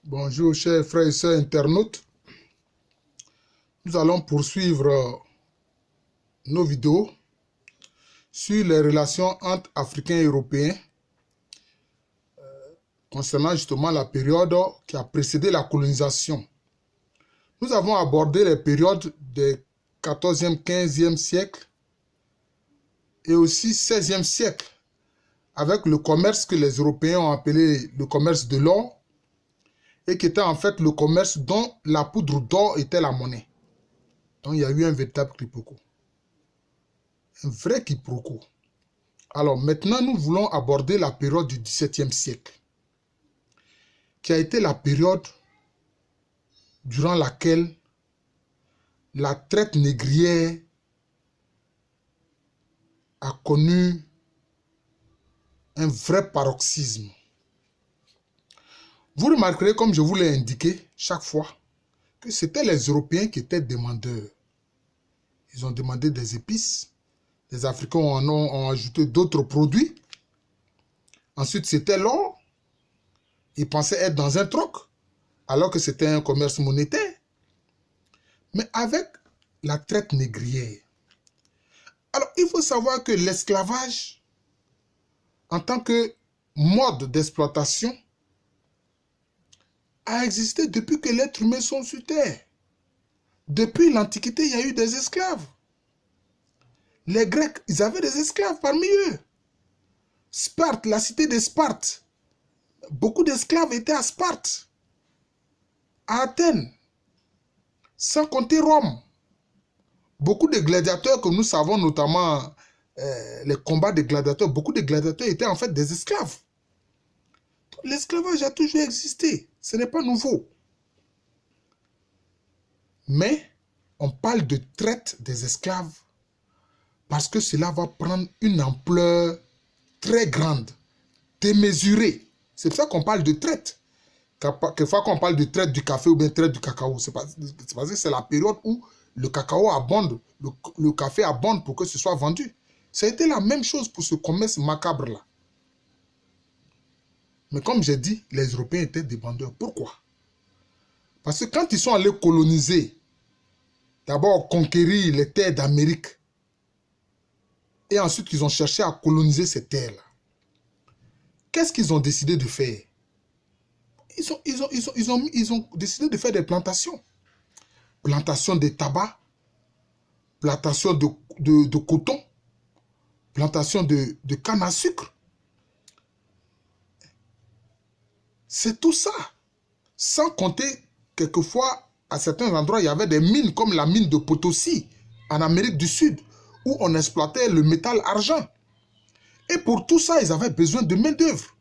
Bonjour chers frères et sœurs internautes. Nous allons poursuivre nos vidéos sur les relations entre Africains et Européens concernant justement la période qui a précédé la colonisation. Nous avons abordé les périodes des 14e, 15e siècle et aussi 16e siècle avec le commerce que les Européens ont appelé le commerce de l'or et qui était en fait le commerce dont la poudre d'or était la monnaie. Donc il y a eu un véritable quiproquo. Un vrai quiproquo. Alors maintenant, nous voulons aborder la période du XVIIe siècle, qui a été la période durant laquelle la traite négrière a connu un vrai paroxysme. Vous remarquerez, comme je vous l'ai indiqué chaque fois, que c'était les Européens qui étaient demandeurs. Ils ont demandé des épices. Les Africains ont ajouté d'autres produits. Ensuite, c'était l'or. Ils pensaient être dans un troc, alors que c'était un commerce monétaire. Mais avec la traite négrière. Alors, il faut savoir que l'esclavage, en tant que mode d'exploitation, a existé depuis que l'être humain sont sur terre. Depuis l'Antiquité, il y a eu des esclaves. Les Grecs, ils avaient des esclaves parmi eux. Sparte, la cité de Sparte. Beaucoup d'esclaves étaient à Sparte, à Athènes, sans compter Rome. Beaucoup de gladiateurs que nous savons, notamment les combats de gladiateurs, beaucoup de gladiateurs étaient en fait des esclaves. L'esclavage a toujours existé, ce n'est pas nouveau. Mais on parle de traite des esclaves parce que cela va prendre une ampleur très grande, démesurée. C'est pour ça qu'on parle de traite. Quelquefois qu'on parle de traite du café ou bien traite du cacao, c'est parce que c'est la période où le cacao abonde, le café abonde pour que ce soit vendu. Ça a été la même chose pour ce commerce macabre-là. Mais comme j'ai dit, les Européens étaient des vendeurs. Pourquoi? Parce que quand ils sont allés coloniser, d'abord conquérir les terres d'Amérique, et ensuite ils ont cherché à coloniser ces terres-là, qu'est-ce qu'ils ont décidé de faire? Ils ont décidé de faire des plantations. Plantation de tabac, plantation de coton, plantation de canne à sucre. C'est tout ça. Sans compter, quelquefois, à certains endroits, il y avait des mines comme la mine de Potosi, en Amérique du Sud, où on exploitait le métal argent. Et pour tout ça, ils avaient besoin de main-d'œuvre.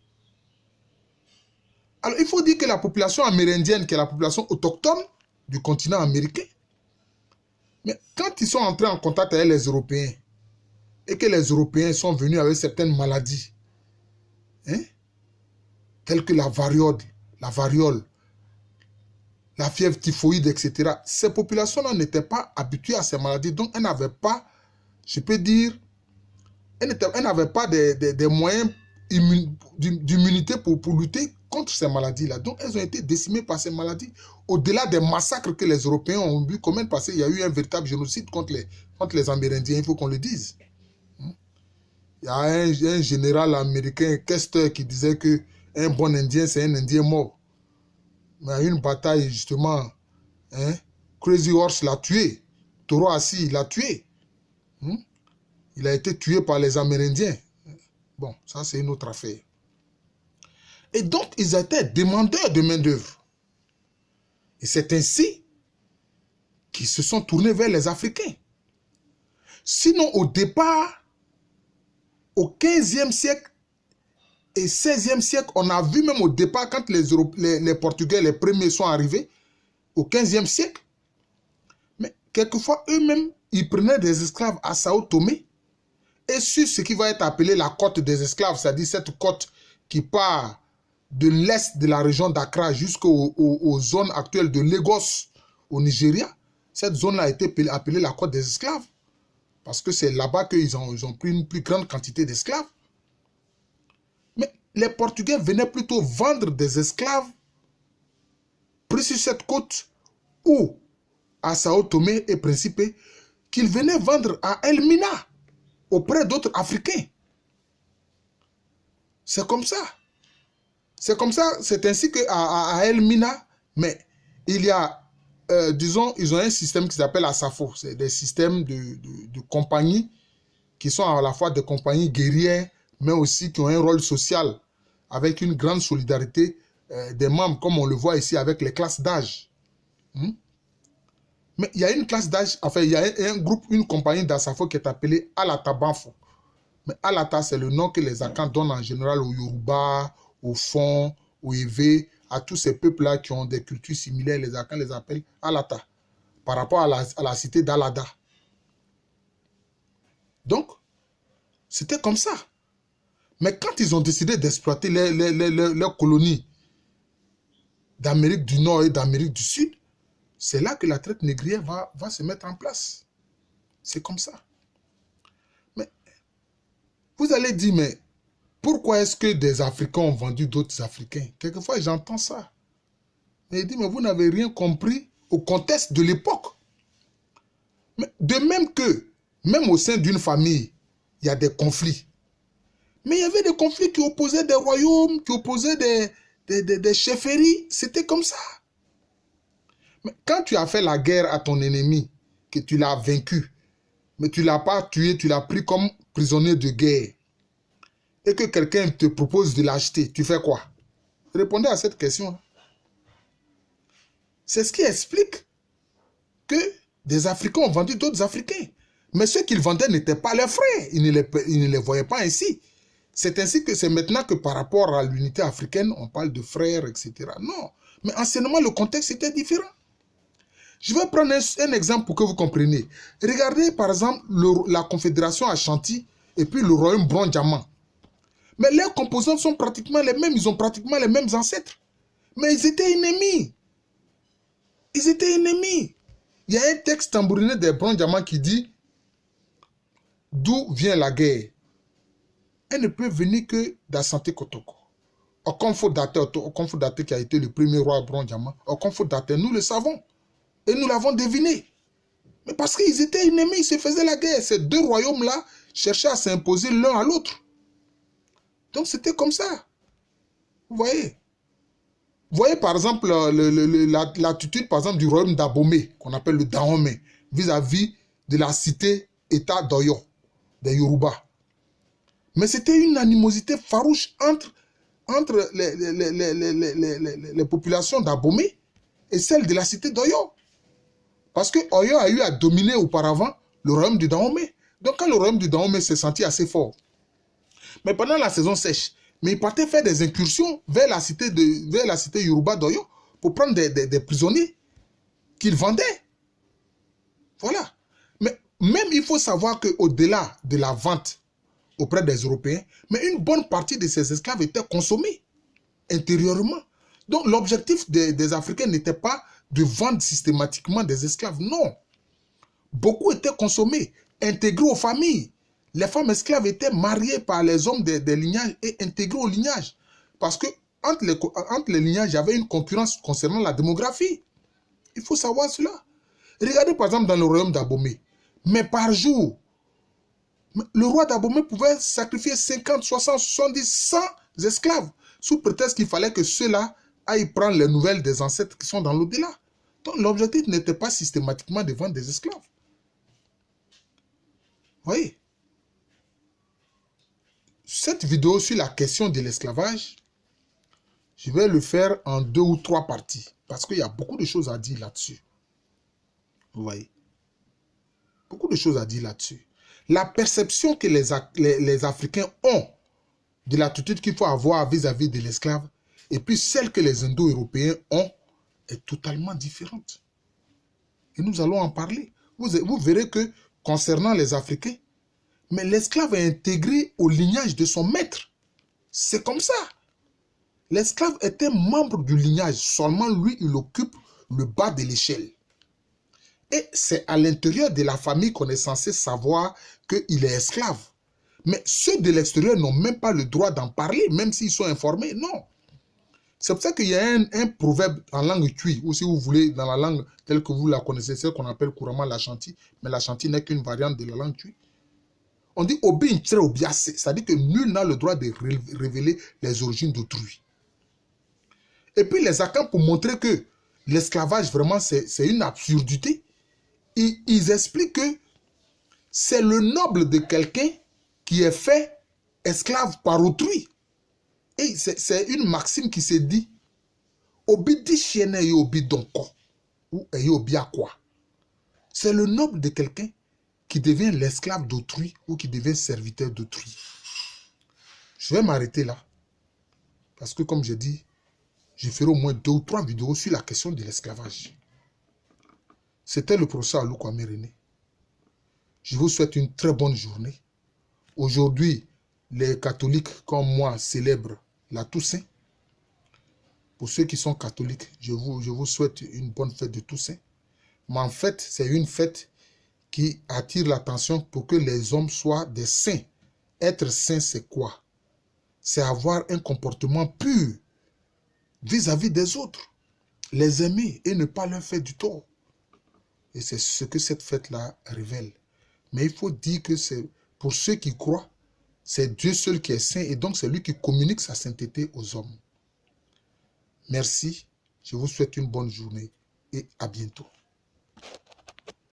Alors, il faut dire que la population amérindienne, qui est la population autochtone du continent américain, mais quand ils sont entrés en contact avec les Européens, et que les Européens sont venus avec certaines maladies, telles que la variole, la fièvre typhoïde, etc., ces populations-là n'étaient pas habituées à ces maladies, donc elles n'avaient pas, je peux dire, elles n'avaient pas des moyens d'immunité pour lutter contre ces maladies-là. Donc, elles ont été décimées par ces maladies. Au-delà des massacres que les Européens ont vu commettre, parce qu'il y a eu un véritable génocide contre les Amérindiens, il faut qu'on le dise. Il y a un général américain, Custer, qui disait qu'un bon Indien, c'est un Indien mort. Mais à une bataille, justement, Crazy Horse l'a tué. Toro Assis l'a tué. Il a été tué par les Amérindiens. Bon, ça c'est une autre affaire. Et donc, ils étaient demandeurs de main-d'œuvre. Et c'est ainsi qu'ils se sont tournés vers les Africains. Sinon, au départ, au 15e siècle et 16e siècle, on a vu même au départ, quand les Portugais, les premiers sont arrivés, au 15e siècle, mais quelquefois, eux-mêmes, ils prenaient des esclaves à Sao Tomé, et sur ce qui va être appelé la côte des esclaves, c'est-à-dire cette côte qui part de l'est de la région d'Accra jusqu'aux zones actuelles de Lagos, au Nigeria, cette zone-là a été appelée la côte des esclaves. Parce que c'est là-bas qu'ils ont pris une plus grande quantité d'esclaves. Mais les Portugais venaient plutôt vendre des esclaves pris sur cette côte ou à Sao Tomé et Principe qu'il venait vendre à Elmina auprès d'autres Africains. C'est comme ça. C'est comme ça, c'est ainsi qu'à Elmina, mais il y a, disons, ils ont un système qui s'appelle ASAFO. C'est des systèmes de compagnies qui sont à la fois des compagnies guerrières, mais aussi qui ont un rôle social avec une grande solidarité des membres, comme on le voit ici avec les classes d'âge. Mais il y a une classe d'âge, enfin, il y a un groupe, une compagnie d'Asafo qui est appelée Alata Banfo. Mais Alata, c'est le nom que les Akans donnent en général aux Yoruba, aux Fon, aux Evé, à tous ces peuples-là qui ont des cultures similaires. Les Akans les appellent Alata, par rapport à la cité d'Alada. Donc, c'était comme ça. Mais quand ils ont décidé d'exploiter leurs colonies d'Amérique du Nord et d'Amérique du Sud, c'est là que la traite négrière va se mettre en place. C'est comme ça. Mais vous allez dire, mais pourquoi est-ce que des Africains ont vendu d'autres Africains? Quelquefois, j'entends ça. Mais il dit, mais vous n'avez rien compris au contexte de l'époque. De même que, même au sein d'une famille, il y a des conflits. Mais il y avait des conflits qui opposaient des royaumes, qui opposaient des chefferies. C'était comme ça. Mais quand tu as fait la guerre à ton ennemi, que tu l'as vaincu, mais tu ne l'as pas tué, tu l'as pris comme prisonnier de guerre, et que quelqu'un te propose de l'acheter, tu fais quoi? Répondez à cette question. C'est ce qui explique que des Africains ont vendu d'autres Africains. Mais ceux qu'ils vendaient n'étaient pas leurs frères. Ils ne les voyaient pas ainsi. C'est ainsi que c'est maintenant que par rapport à l'unité africaine, on parle de frères, etc. Non. Mais anciennement, le contexte était différent. Je vais prendre un exemple pour que vous compreniez. Regardez par exemple la Confédération Ashanti et puis le royaume Brondiaman. Mais leurs composantes sont pratiquement les mêmes. Ils ont pratiquement les mêmes ancêtres. Mais ils étaient ennemis. Ils étaient ennemis. Il y a un texte tambourinais des Brondiaman qui dit d'où vient la guerre. Elle ne peut venir que d'Asante Kotoko. Okonfo Daté qui a été le premier roi Brondiaman. Okonfo Daté, nous le savons. Et nous l'avons deviné. Mais parce qu'ils étaient ennemis, ils se faisaient la guerre. Ces deux royaumes-là cherchaient à s'imposer l'un à l'autre. Donc c'était comme ça. Vous voyez? Vous voyez par exemple l'attitude par exemple du royaume d'Abomey, qu'on appelle le Dahomey, vis-à-vis de la cité-État d'Oyo, des Yoruba. Mais c'était une animosité farouche entre les populations d'Abomey et celles de la cité d'Oyo. Parce que Oyo a eu à dominer auparavant le royaume du Dahomey. Donc quand le royaume du Dahomey s'est senti assez fort, mais pendant la saison sèche, mais il partait faire des incursions vers la cité Yoruba d'Oyo pour prendre des prisonniers qu'il vendait. Voilà. Mais même il faut savoir qu'au-delà de la vente auprès des Européens, mais une bonne partie de ces esclaves étaient consommés intérieurement. Donc l'objectif des Africains n'était pas de vendre systématiquement des esclaves, non. Beaucoup étaient consommés, intégrés aux familles. Les femmes esclaves étaient mariées par les hommes des lignages et intégrées au lignage. Parce que entre les lignages, il y avait une concurrence concernant la démographie. Il faut savoir cela. Regardez par exemple dans le royaume d'Abomey. Mais par jour, le roi d'Abomey pouvait sacrifier 50, 60, 70, 100 esclaves, sous prétexte qu'il fallait que ceux-là aillent prendre les nouvelles des ancêtres qui sont dans l'au-delà. Donc l'objectif n'était pas systématiquement de vendre des esclaves. Vous voyez? Cette vidéo sur la question de l'esclavage, je vais le faire en 2 ou 3 parties, parce qu'il y a beaucoup de choses à dire là-dessus. Vous voyez? Beaucoup de choses à dire là-dessus. La perception que les Africains ont de l'attitude qu'il faut avoir vis-à-vis de l'esclave, et puis celle que les Indo-Européens ont, est totalement différente. Et nous allons en parler. Vous verrez que concernant les Africains, mais l'esclave est intégré au lignage de son maître. C'est comme ça. L'esclave était membre du lignage. Seulement lui, il occupe le bas de l'échelle. Et c'est à l'intérieur de la famille qu'on est censé savoir qu'il est esclave. Mais ceux de l'extérieur n'ont même pas le droit d'en parler, même s'ils sont informés. Non. C'est pour ça qu'il y a un proverbe en langue tui, ou si vous voulez, dans la langue telle que vous la connaissez, celle qu'on appelle couramment l'Ashanti, mais l'Ashanti n'est qu'une variante de la langue tui. On dit obi ntre obiase, c'est-à-dire que nul n'a le droit de révéler les origines d'autrui. Et puis les Akans, pour montrer que l'esclavage, vraiment, c'est une absurdité, ils expliquent que c'est le noble de quelqu'un qui est fait esclave par autrui. Et c'est une maxime qui se dit obi di chienne et obi donko ou et obi à quoi. C'est le noble de quelqu'un qui devient l'esclave d'autrui ou qui devient serviteur d'autrui. Je vais m'arrêter là. Parce que comme je dis, je ferai au moins 2 ou 3 vidéos sur la question de l'esclavage. C'était le professeur Alou Kwame René. Je vous souhaite une très bonne journée. Aujourd'hui, les catholiques comme moi célèbrent la Toussaint. Pour ceux qui sont catholiques, je vous souhaite une bonne fête de Toussaint. Mais en fait, c'est une fête qui attire l'attention pour que les hommes soient des saints. Être saint, c'est quoi? C'est avoir un comportement pur vis-à-vis des autres. Les aimer et ne pas leur faire du tort. Et c'est ce que cette fête-là révèle. Mais il faut dire que c'est pour ceux qui croient, c'est Dieu seul qui est saint et donc c'est lui qui communique sa sainteté aux hommes. Merci, je vous souhaite une bonne journée et à bientôt.